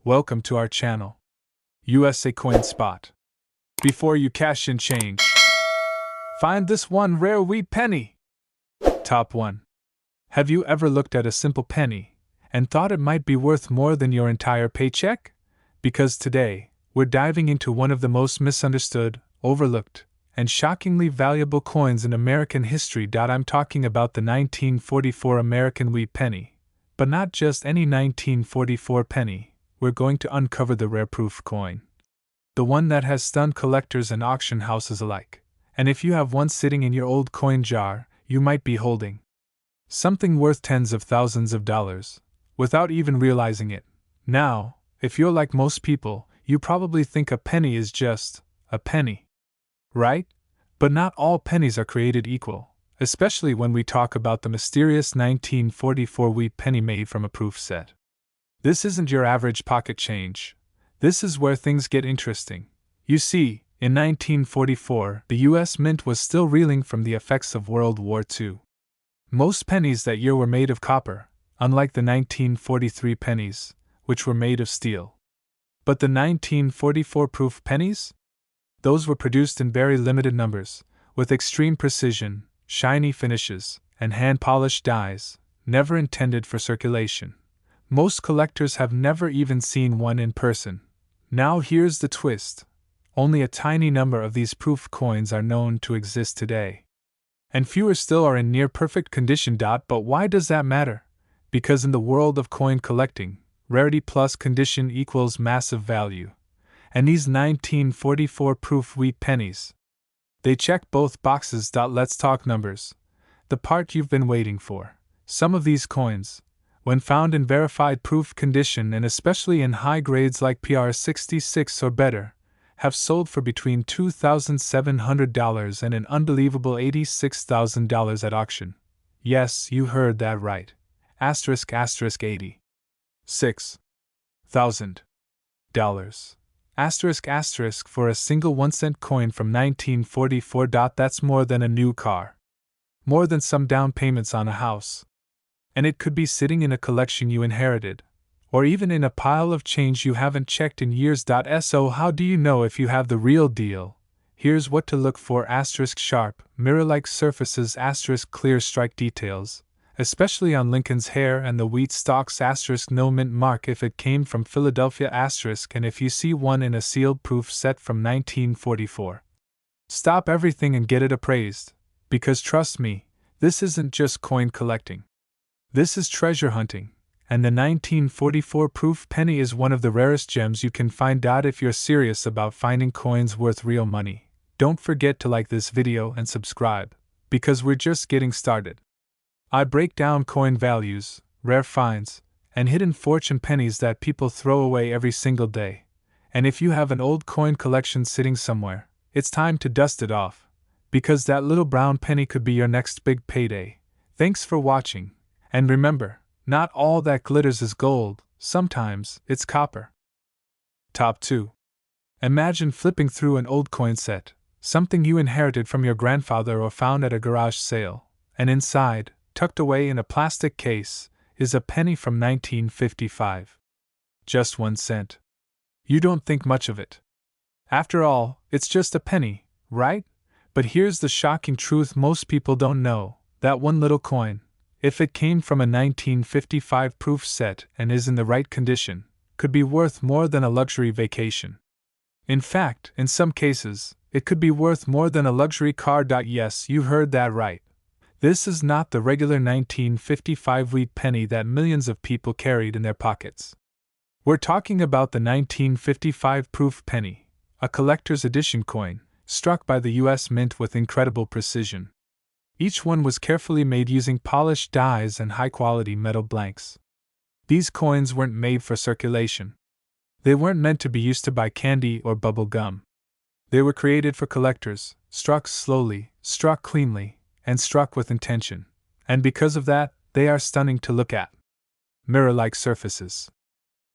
Welcome to our channel, USA Coin Spot. Before you cash in change, find this one rare wheat penny. Top 1. Have you ever looked at a simple penny and thought it might be worth more than your entire paycheck? Because today, we're diving into one of the most misunderstood, overlooked, and shockingly valuable coins in American history. I'm talking about the 1944 American wheat penny. But not just any 1944 penny. We're going to uncover the rare proof coin. The one that has stunned collectors and auction houses alike. And if you have one sitting in your old coin jar, you might be holding something worth tens of thousands of dollars, without even realizing it. Now, if you're like most people, you probably think a penny is just a penny. Right? But not all pennies are created equal, especially when we talk about the mysterious 1944 wheat penny made from a proof set. This isn't your average pocket change. This is where things get interesting. You see, in 1944, the US Mint was still reeling from the effects of World War II. Most pennies that year were made of copper, unlike the 1943 pennies, which were made of steel. But the 1944 proof pennies? Those were produced in very limited numbers, with extreme precision, shiny finishes, and hand-polished dies, never intended for circulation. Most collectors have never even seen one in person. Now here's the twist. Only a tiny number of these proof coins are known to exist today. And fewer still are in near-perfect condition. But why does that matter? Because in the world of coin collecting, rarity plus condition equals massive value. And these 1944 proof wheat pennies, they check both boxes. Let's talk numbers. The part you've been waiting for. Some of these coins, when found in verified proof condition and especially in high grades like PR66 or better, have sold for between $2,700 and an unbelievable $86,000 at auction. Yes, you heard that right. $86,000. For a single 1-cent coin from 1944. That's more than a new car. More than some down payments on a house. And it could be sitting in a collection you inherited, or even in a pile of change you haven't checked in years. So how do you know if you have the real deal? Here's what to look for: sharp, mirror-like surfaces, clear strike details, especially on Lincoln's hair and the wheat stalks, no mint mark if it came from Philadelphia, and if you see one in a sealed proof set from 1944. Stop everything and get it appraised, because trust me, this isn't just coin collecting. This is treasure hunting, and the 1944 proof penny is one of the rarest gems you can find. If you're serious about finding coins worth real money, don't forget to like this video and subscribe, because we're just getting started. I break down coin values, rare finds, and hidden fortune pennies that people throw away every single day. And if you have an old coin collection sitting somewhere, it's time to dust it off, because that little brown penny could be your next big payday. Thanks for watching. And remember, not all that glitters is gold, sometimes it's copper. Top 2. Imagine flipping through an old coin set, something you inherited from your grandfather or found at a garage sale, and inside, tucked away in a plastic case, is a penny from 1955. Just 1 cent. You don't think much of it. After all, it's just a penny, right? But here's the shocking truth most people don't know: that one little coin, if it came from a 1955 proof set and is in the right condition, could be worth more than a luxury vacation. In fact, in some cases, it could be worth more than a luxury car. Yes, you heard that right. This is not the regular 1955 wheat penny that millions of people carried in their pockets. We're talking about the 1955 proof penny, a collector's edition coin, struck by the US Mint with incredible precision. Each one was carefully made using polished dies and high-quality metal blanks. These coins weren't made for circulation. They weren't meant to be used to buy candy or bubble gum. They were created for collectors, struck slowly, struck cleanly, and struck with intention. And because of that, they are stunning to look at. Mirror-like surfaces.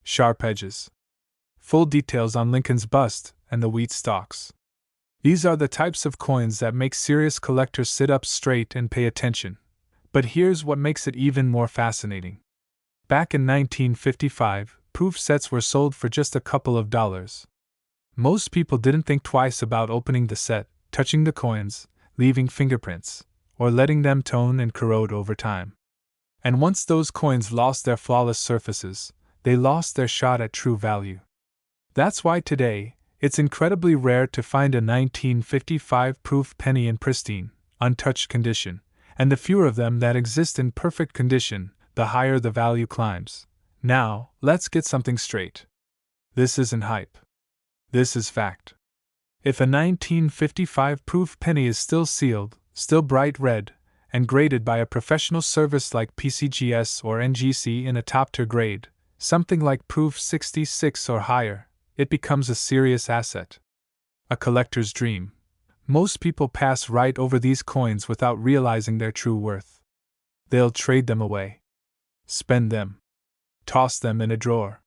Sharp edges. Full details on Lincoln's bust and the wheat stalks. These are the types of coins that make serious collectors sit up straight and pay attention. But here's what makes it even more fascinating. Back in 1955, proof sets were sold for just a couple of dollars. Most people didn't think twice about opening the set, touching the coins, leaving fingerprints, or letting them tone and corrode over time. And once those coins lost their flawless surfaces, they lost their shot at true value. That's why today, it's incredibly rare to find a 1955 proof penny in pristine, untouched condition, and the fewer of them that exist in perfect condition, the higher the value climbs. Now, let's get something straight. This isn't hype. This is fact. If a 1955 proof penny is still sealed, still bright red, and graded by a professional service like PCGS or NGC in a top-tier grade, something like proof 66 or higher, it becomes a serious asset. A collector's dream. Most people pass right over these coins without realizing their true worth. They'll trade them away, spend them, toss them in a drawer.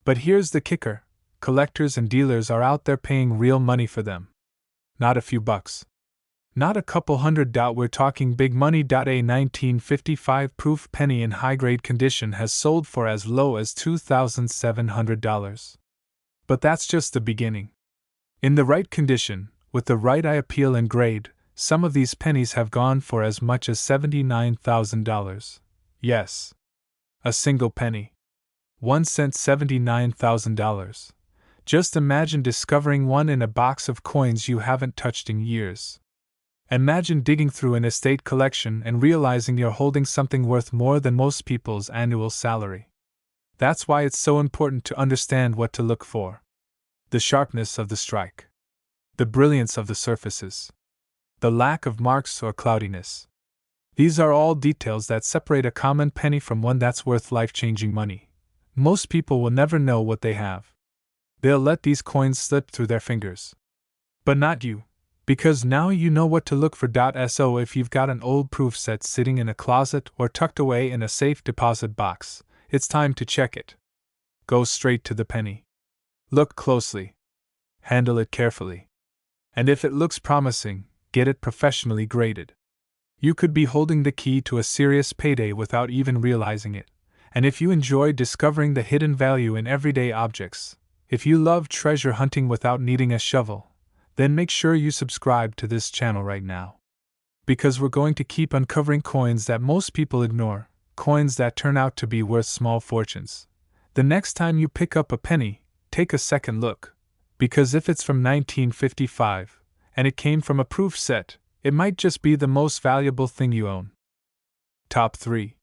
But here's the kicker: collectors and dealers are out there paying real money for them. Not a few bucks. Not a couple hundred. We're talking big money. A 1955 proof penny in high-grade condition has sold for as low as $2,700. But that's just the beginning. In the right condition, with the right eye appeal and grade, some of these pennies have gone for as much as $79,000. Yes. A single penny. 1 cent, $79,000. Just imagine discovering one in a box of coins you haven't touched in years. Imagine digging through an estate collection and realizing you're holding something worth more than most people's annual salary. That's why it's so important to understand what to look for. The sharpness of the strike. The brilliance of the surfaces. The lack of marks or cloudiness. These are all details that separate a common penny from one that's worth life-changing money. Most people will never know what they have. They'll let these coins slip through their fingers. But not you. Because now you know what to look for. So if you've got an old proof set sitting in a closet or tucked away in a safe deposit box, it's time to check it. Go straight to the penny. Look closely. Handle it carefully. And if it looks promising, get it professionally graded. You could be holding the key to a serious payday without even realizing it. And if you enjoy discovering the hidden value in everyday objects, if you love treasure hunting without needing a shovel, then make sure you subscribe to this channel right now. Because we're going to keep uncovering coins that most people ignore, coins that turn out to be worth small fortunes. The next time you pick up a penny, take a second look. Because if it's from 1955, and it came from a proof set, it might just be the most valuable thing you own. Top 3.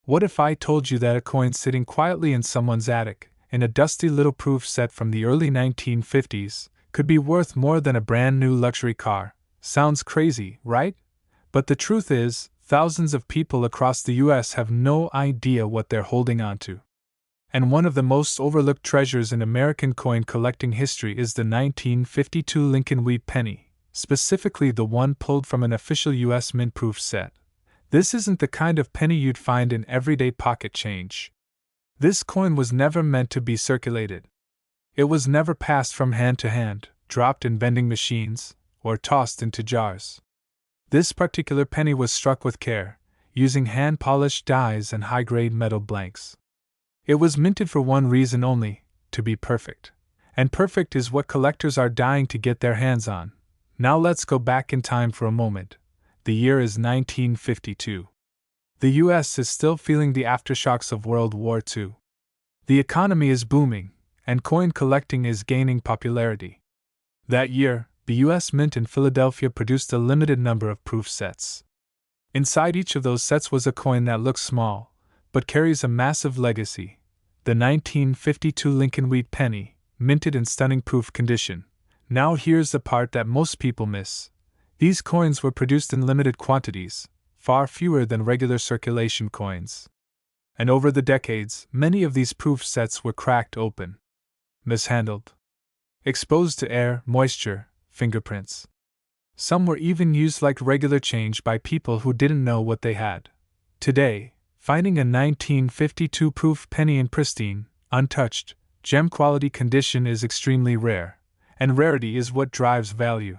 What if I told you that a coin sitting quietly in someone's attic, in a dusty little proof set from the early 1950s, could be worth more than a brand new luxury car? Sounds crazy, right? But the truth is, thousands of people across the US have no idea what they're holding on to. And one of the most overlooked treasures in American coin collecting history is the 1952 Lincoln Wheat Penny, specifically the one pulled from an official US mint proof set. This isn't the kind of penny you'd find in everyday pocket change. This coin was never meant to be circulated. It was never passed from hand to hand, dropped in vending machines, or tossed into jars. This particular penny was struck with care, using hand-polished dies and high-grade metal blanks. It was minted for one reason only: to be perfect. And perfect is what collectors are dying to get their hands on. Now let's go back in time for a moment. The year is 1952. The US is still feeling the aftershocks of World War II. The economy is booming, and coin collecting is gaining popularity. That year, the US Mint in Philadelphia produced a limited number of proof sets. Inside each of those sets was a coin that looks small, but carries a massive legacy: the 1952 Lincoln Wheat Penny, minted in stunning proof condition. Now here's the part that most people miss. These coins were produced in limited quantities, far fewer than regular circulation coins. And over the decades, many of these proof sets were cracked open, mishandled, exposed to air, moisture, fingerprints. Some were even used like regular change by people who didn't know what they had. Today, finding a 1952 proof penny in pristine, untouched, gem-quality condition is extremely rare, and rarity is what drives value.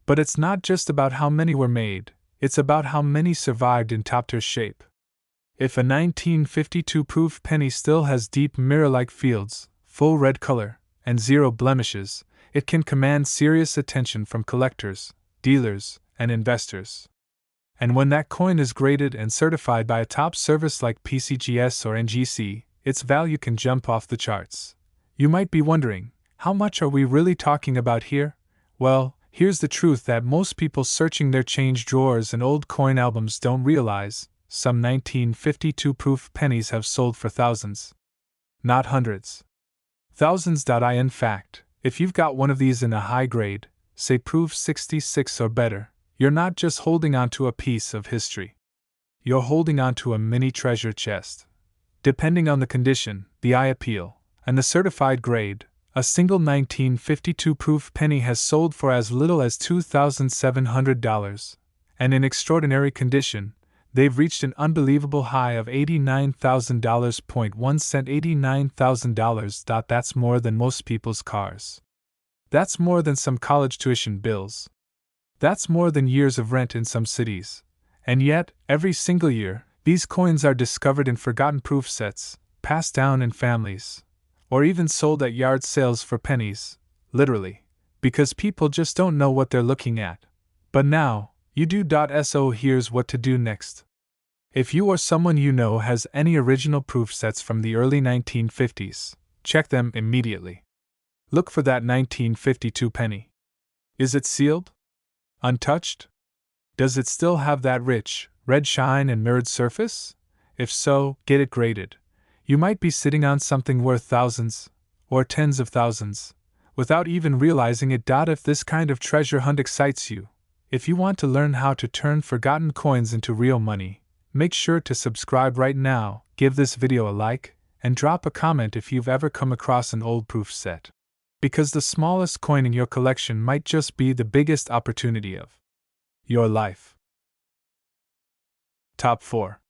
But it's not just about how many were made, it's about how many survived in top-tier shape. If a 1952 proof penny still has deep mirror-like fields, full red color, and zero blemishes, it can command serious attention from collectors, dealers, and investors. And when that coin is graded and certified by a top service like PCGS or NGC, its value can jump off the charts. You might be wondering, how much are we really talking about here? Well, here's the truth that most people searching their change drawers and old coin albums don't realize: some 1952 proof pennies have sold for thousands. Not hundreds. Thousands. In fact, if you've got one of these in a high grade, say proof 66 or better, you're not just holding onto a piece of history. You're holding onto a mini treasure chest. Depending on the condition, the eye appeal, and the certified grade, a single 1952 proof penny has sold for as little as $2,700, and in extraordinary condition, they've reached an unbelievable high of $89,000. 1 cent. $89,000. That's more than most people's cars. That's more than some college tuition bills. That's more than years of rent in some cities. And yet, every single year, these coins are discovered in forgotten proof sets, passed down in families, or even sold at yard sales for pennies, literally, because people just don't know what they're looking at. But now, you do. So here's what to do next. If you or someone you know has any original proof sets from the early 1950s, check them immediately. Look for that 1952 penny. Is it sealed? Untouched? Does it still have that rich, red shine and mirrored surface? If so, get it graded. You might be sitting on something worth thousands, or tens of thousands, without even realizing it. If this kind of treasure hunt excites you, if you want to learn how to turn forgotten coins into real money, make sure to subscribe right now, give this video a like, and drop a comment if you've ever come across an old proof set. Because the smallest coin in your collection might just be the biggest opportunity of your life. Top 4.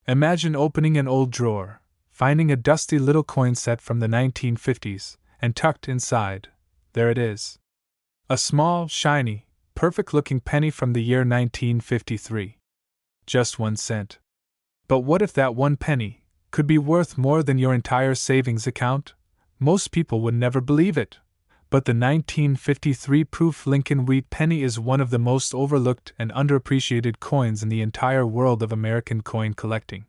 Imagine opening an old drawer, finding a dusty little coin set from the 1950s, and tucked inside, there it is. A small, shiny, perfect-looking penny from the year 1953. Just 1 cent. But what if that 1 penny could be worth more than your entire savings account? Most people would never believe it. But the 1953 proof Lincoln Wheat Penny is one of the most overlooked and underappreciated coins in the entire world of American coin collecting.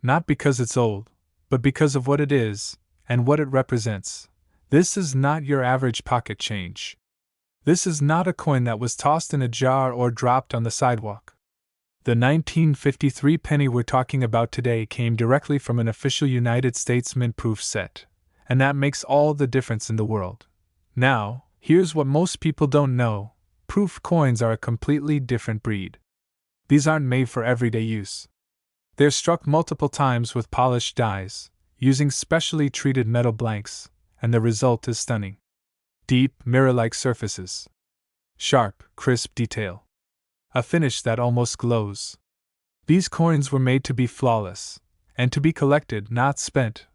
Not because it's old, but because of what it is, and what it represents. This is not your average pocket change. This is not a coin that was tossed in a jar or dropped on the sidewalk. The 1953 penny we're talking about today came directly from an official United States mint proof set, and that makes all the difference in the world. Now, here's what most people don't know: proof coins are a completely different breed. These aren't made for everyday use. They're struck multiple times with polished dies, using specially treated metal blanks, and the result is stunning. Deep, mirror-like surfaces. Sharp, crisp detail. A finish that almost glows. These coins were made to be flawless, and to be collected, not spent.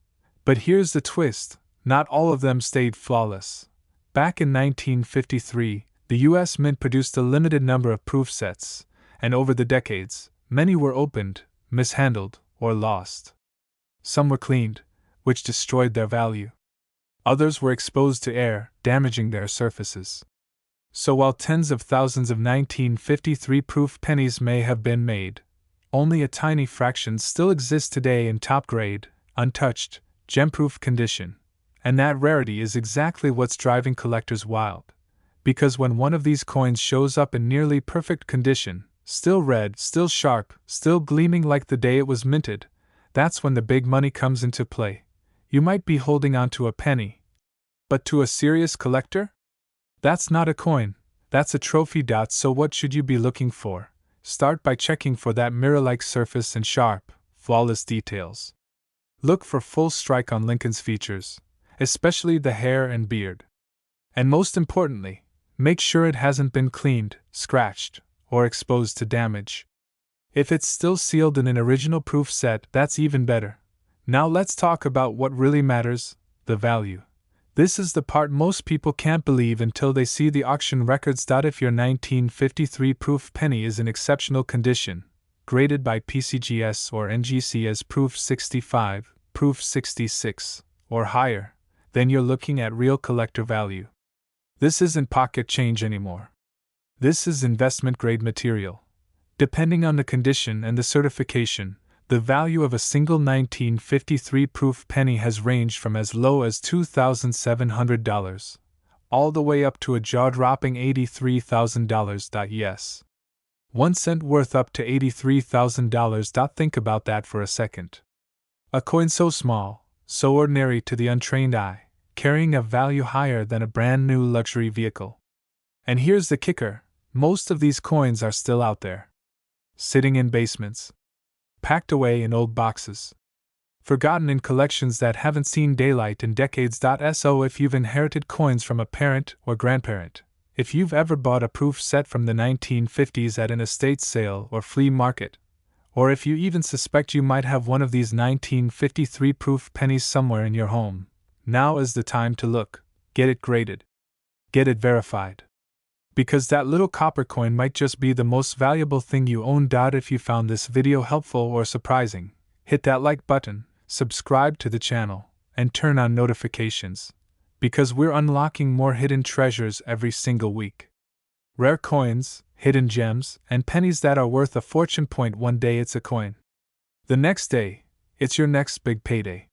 But here's the twist: not all of them stayed flawless. Back in 1953, the U.S. Mint produced a limited number of proof sets, and over the decades, many were opened, mishandled, or lost. Some were cleaned, which destroyed their value. Others were exposed to air, damaging their surfaces. So while tens of thousands of 1953 proof pennies may have been made, only a tiny fraction still exists today in top-grade, untouched, gem-proof condition. And that rarity is exactly what's driving collectors wild. Because when one of these coins shows up in nearly perfect condition, still red, still sharp, still gleaming like the day it was minted, that's when the big money comes into play. You might be holding on to a penny. But to a serious collector? That's not a coin, that's a trophy. So what should you be looking for? Start by checking for that mirror-like surface and sharp, flawless details. Look for full strike on Lincoln's features, especially the hair and beard. And most importantly, make sure it hasn't been cleaned, scratched, or exposed to damage. If it's still sealed in an original proof set, that's even better. Now let's talk about what really matters: the value. This is the part most people can't believe until they see the auction records. If your 1953 proof penny is in exceptional condition, graded by PCGS or NGC as Proof 65, Proof 66, or higher, then you're looking at real collector value. This isn't pocket change anymore. This is investment-grade material. Depending on the condition and the certification, the value of a single 1953 proof penny has ranged from as low as $2,700, all the way up to a jaw-dropping $83,000. Yes. 1 cent worth up to $83,000. Think about that for a second. A coin so small, so ordinary to the untrained eye, carrying a value higher than a brand new luxury vehicle. And here's the kicker, most of these coins are still out there. Sitting in basements. Packed away in old boxes. Forgotten in collections that haven't seen daylight in decades. So if you've inherited coins from a parent or grandparent, if you've ever bought a proof set from the 1950s at an estate sale or flea market, or if you even suspect you might have one of these 1953 proof pennies somewhere in your home, now is the time to look, get it graded, get it verified. Because that little copper coin might just be the most valuable thing you own. If you found this video helpful or surprising, hit that like button, subscribe to the channel, and turn on notifications, because we're unlocking more hidden treasures every single week. Rare coins, hidden gems, and pennies that are worth a fortune. One day it's a coin. The next day, it's your next big payday.